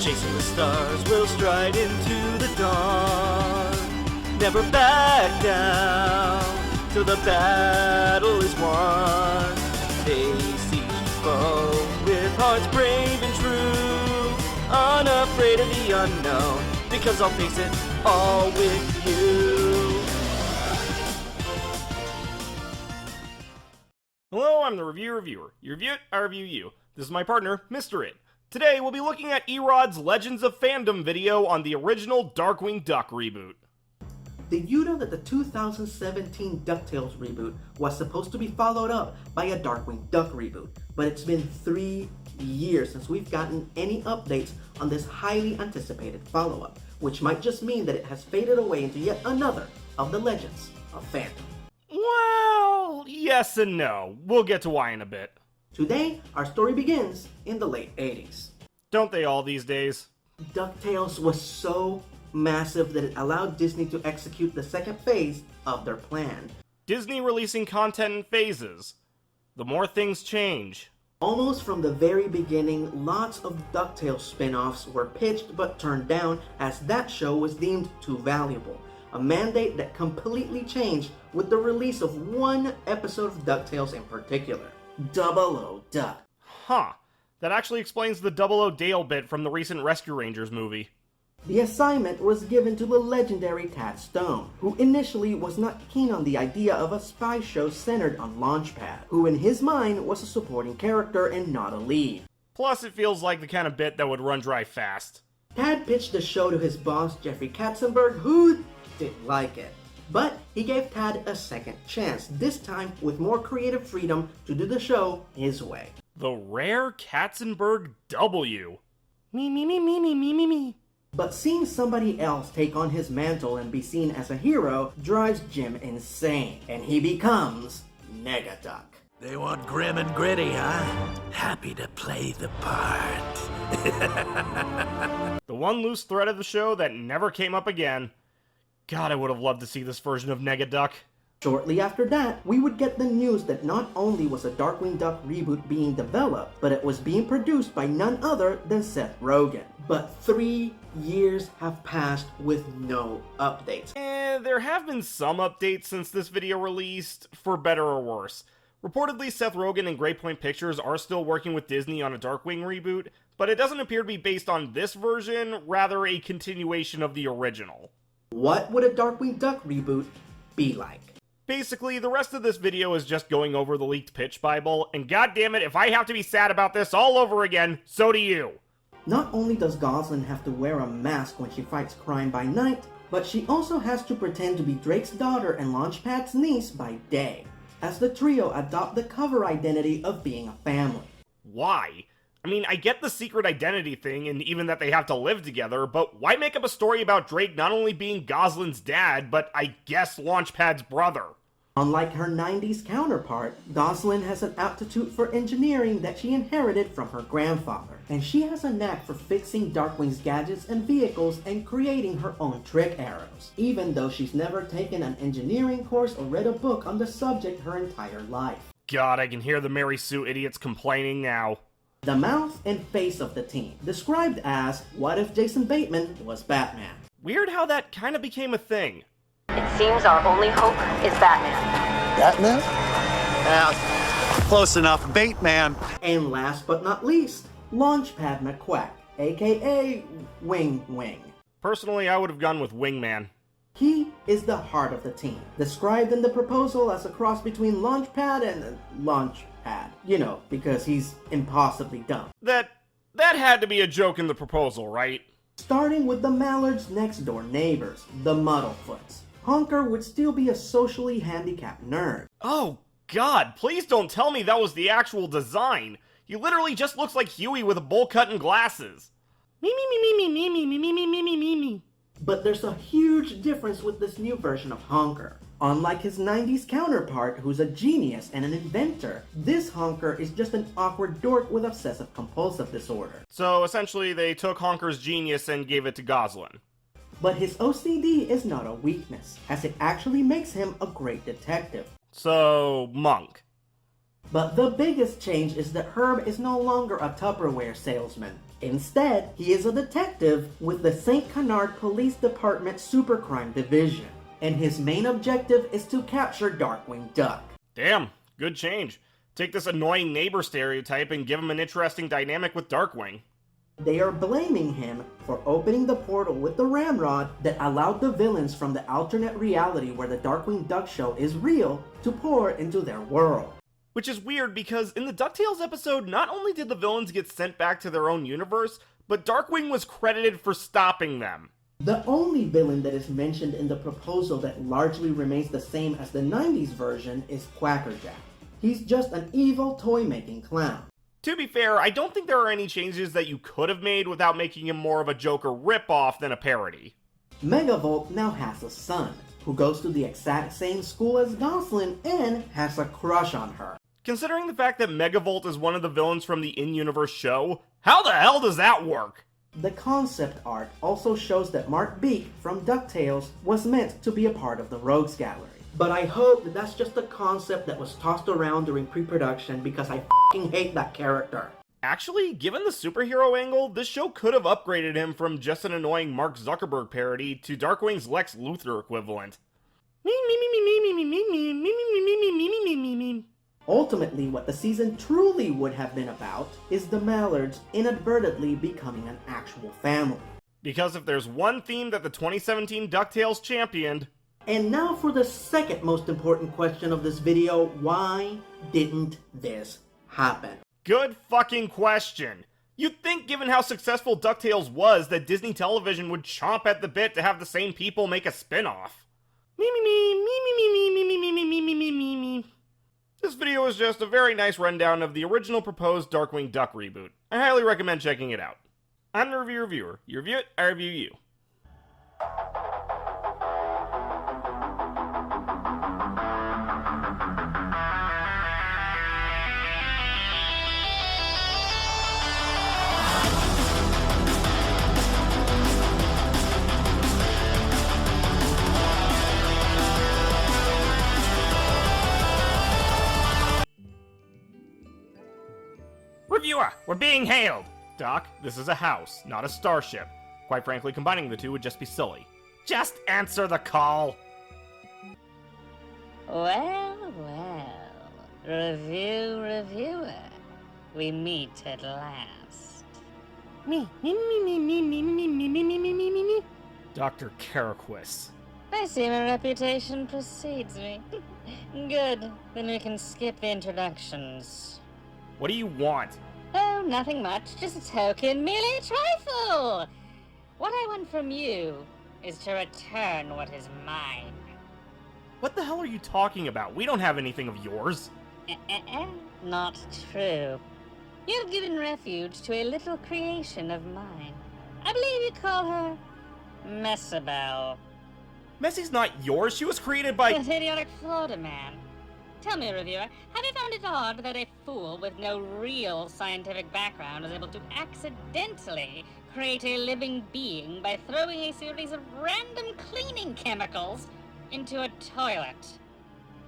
Chasing the stars, we'll stride into the dawn. Never back down till the battle is won. Face each foe with hearts brave and true, unafraid of the unknown, because I'll face it all with you. Hello, I'm the Reviewer. You review it, I review you. This is my partner, Mr. It. Today, we'll be looking at Erod's Legends of Fandom video on the original Darkwing Duck reboot. Did you know that the 2017 DuckTales reboot was supposed to be followed up by a Darkwing Duck reboot? But it's been 3 years since we've gotten any updates on this highly anticipated follow-up, which might just mean that it has faded away into yet another of the Legends of Fandom. Well, yes and no. We'll get to why in a bit. Today, our story begins in the late 80s. Don't they all these days? DuckTales was so massive that it allowed Disney to execute the second phase of their plan. Disney releasing content in phases. The more things change. Almost from the very beginning, lots of DuckTales spin-offs were pitched but turned down as that show was deemed too valuable. A mandate that completely changed with the release of one episode of DuckTales in particular. 00 Duck. Huh. That actually explains the 00 Dale bit from the recent Rescue Rangers movie. The assignment was given to the legendary Tad Stone, who initially was not keen on the idea of a spy show centered on Launchpad, who in his mind was a supporting character and not a lead. Plus, it feels like the kind of bit that would run dry fast. Tad pitched the show to his boss, Jeffrey Katzenberg, who didn't like it. But he gave Tad a second chance, this time with more creative freedom to do the show his way. The rare Katzenberg W. Me. But seeing somebody else take on his mantle and be seen as a hero drives Jim insane, and he becomes Negaduck. They want grim and gritty, huh? Happy to play the part. The one loose thread of the show that never came up again. God, I would have loved to see this version of Negaduck. Shortly after that, we would get the news that not only was a Darkwing Duck reboot being developed, but it was being produced by none other than Seth Rogen. But 3 years have passed with no updates. There have been some updates since this video released, for better or worse. Reportedly, Seth Rogen and Great Point Pictures are still working with Disney on a Darkwing reboot, but it doesn't appear to be based on this version, rather a continuation of the original. What would a Darkwing Duck reboot be like? Basically, the rest of this video is just going over the leaked pitch bible, and goddammit, if I have to be sad about this all over again, so do you! Not only does Gosalyn have to wear a mask when she fights crime by night, but she also has to pretend to be Drake's daughter and Launchpad's niece by day, as the trio adopt the cover identity of being a family. Why? I mean, I get the secret identity thing, and even that they have to live together, but why make up a story about Drake not only being Gosalyn's dad, but I guess Launchpad's brother? Unlike her 90s counterpart, Gosalyn has an aptitude for engineering that she inherited from her grandfather, and she has a knack for fixing Darkwing's gadgets and vehicles and creating her own trick arrows, even though she's never taken an engineering course or read a book on the subject her entire life. God, I can hear the Mary Sue idiots complaining now. The mouth and face of the team, described as, what if Jason Bateman was Batman? Weird how that kind of became a thing. It seems our only hope is Batman. Batman? Yeah, close enough. Bateman. And last but not least, Launchpad McQuack, aka Wing Wing. Personally, I would have gone with Wingman. He is the heart of the team, described in the proposal as a cross between Launchpad and Launchpad. You know, because he's impossibly dumb. That had to be a joke in the proposal, right? Starting with the Mallard's next door neighbors, the Muddlefoots. Honker would still be a socially handicapped nerd. Oh god, please don't tell me that was the actual design. He literally just looks like Huey with a bowl cut and glasses. Me. But there's a huge difference with this new version of Honker. Unlike his 90s counterpart, who's a genius and an inventor, this Honker is just an awkward dork with obsessive-compulsive disorder. So essentially they took Honker's genius and gave it to Gosalyn. But his OCD is not a weakness, as it actually makes him a great detective. So, Monk. But the biggest change is that Herb is no longer a Tupperware salesman. Instead, he is a detective with the St. Canard Police Department Supercrime Division, and his main objective is to capture Darkwing Duck. Damn, good change. Take this annoying neighbor stereotype and give him an interesting dynamic with Darkwing. They are blaming him for opening the portal with the ramrod that allowed the villains from the alternate reality where the Darkwing Duck show is real to pour into their world. Which is weird because in the DuckTales episode, not only did the villains get sent back to their own universe, but Darkwing was credited for stopping them. The only villain that is mentioned in the proposal that largely remains the same as the 90s version is Quackerjack. He's just an evil toy-making clown. To be fair, I don't think there are any changes that you could have made without making him more of a Joker ripoff than a parody. Megavolt now has a son, who goes to the exact same school as Gosalyn and has a crush on her. Considering the fact that Megavolt is one of the villains from the in-universe show, how the hell does that work? The concept art also shows that Mark Beak from DuckTales was meant to be a part of the Rogues Gallery. But I hope that that's just a concept that was tossed around during pre-production because I f***ing hate that character. Actually, given the superhero angle, this show could have upgraded him from just an annoying Mark Zuckerberg parody to Darkwing's Lex Luthor equivalent. Ultimately, what the season truly would have been about is the Mallards inadvertently becoming an actual family. Because if there's one theme that the 2017 DuckTales championed... And now for the second most important question of this video, why didn't this happen? Good fucking question. You'd think, given how successful DuckTales was, that Disney Television would chomp at the bit to have the same people make a spin-off. This video is just a very nice rundown of the original proposed Darkwing Duck reboot. I highly recommend checking it out. I'm the review reviewer. You review it, I review you. Reviewer, we're being hailed! Doc, this is a house, not a starship. Quite frankly, combining the two would just be silly. Just answer the call! Well, reviewer, we meet at last. Dr. Karaquis. I see my reputation precedes me. Good, then we can skip the introductions. What do you want? Oh, nothing much, just a token, merely a trifle! What I want from you is to return what is mine. What the hell are you talking about? We don't have anything of yours. Not true. You've given refuge to a little creation of mine. I believe you call her Messabel. Messie's not yours, she was created by— That idiotic Florida man. Tell me, reviewer, have you found it odd that a fool with no real scientific background is able to accidentally create a living being by throwing a series of random cleaning chemicals into a toilet?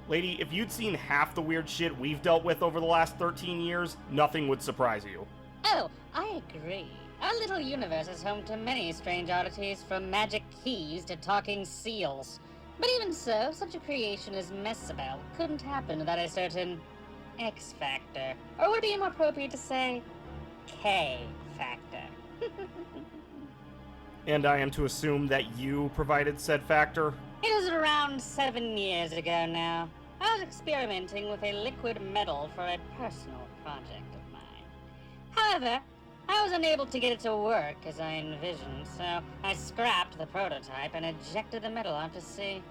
Lady, if you'd seen half the weird shit we've dealt with over the last 13 years, nothing would surprise you. Oh, I agree. Our little universe is home to many strange oddities, from magic keys to talking seals. But even so, such a creation as Messabel couldn't happen without a certain X factor. Or would it be more appropriate to say K factor? And I am to assume that you provided said factor? It was around 7 years ago now. I was experimenting with a liquid metal for a personal project of mine. However, I was unable to get it to work as I envisioned, so I scrapped the prototype and ejected the metal out to sea.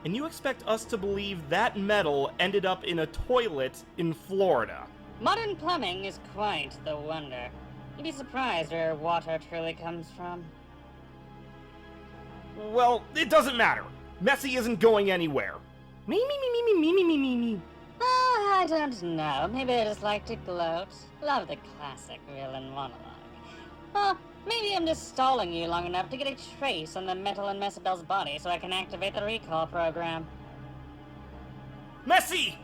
And you expect us to believe that metal ended up in a toilet in Florida? Modern plumbing is quite the wonder. You'd be surprised where water truly comes from. Well, it doesn't matter. Messi isn't going anywhere. Me. Oh, I don't know. Maybe I just like to gloat. Love the classic villain monologue. Oh, maybe I'm just stalling you long enough to get a trace on the metal in Messabel's body so I can activate the recall program. Messi!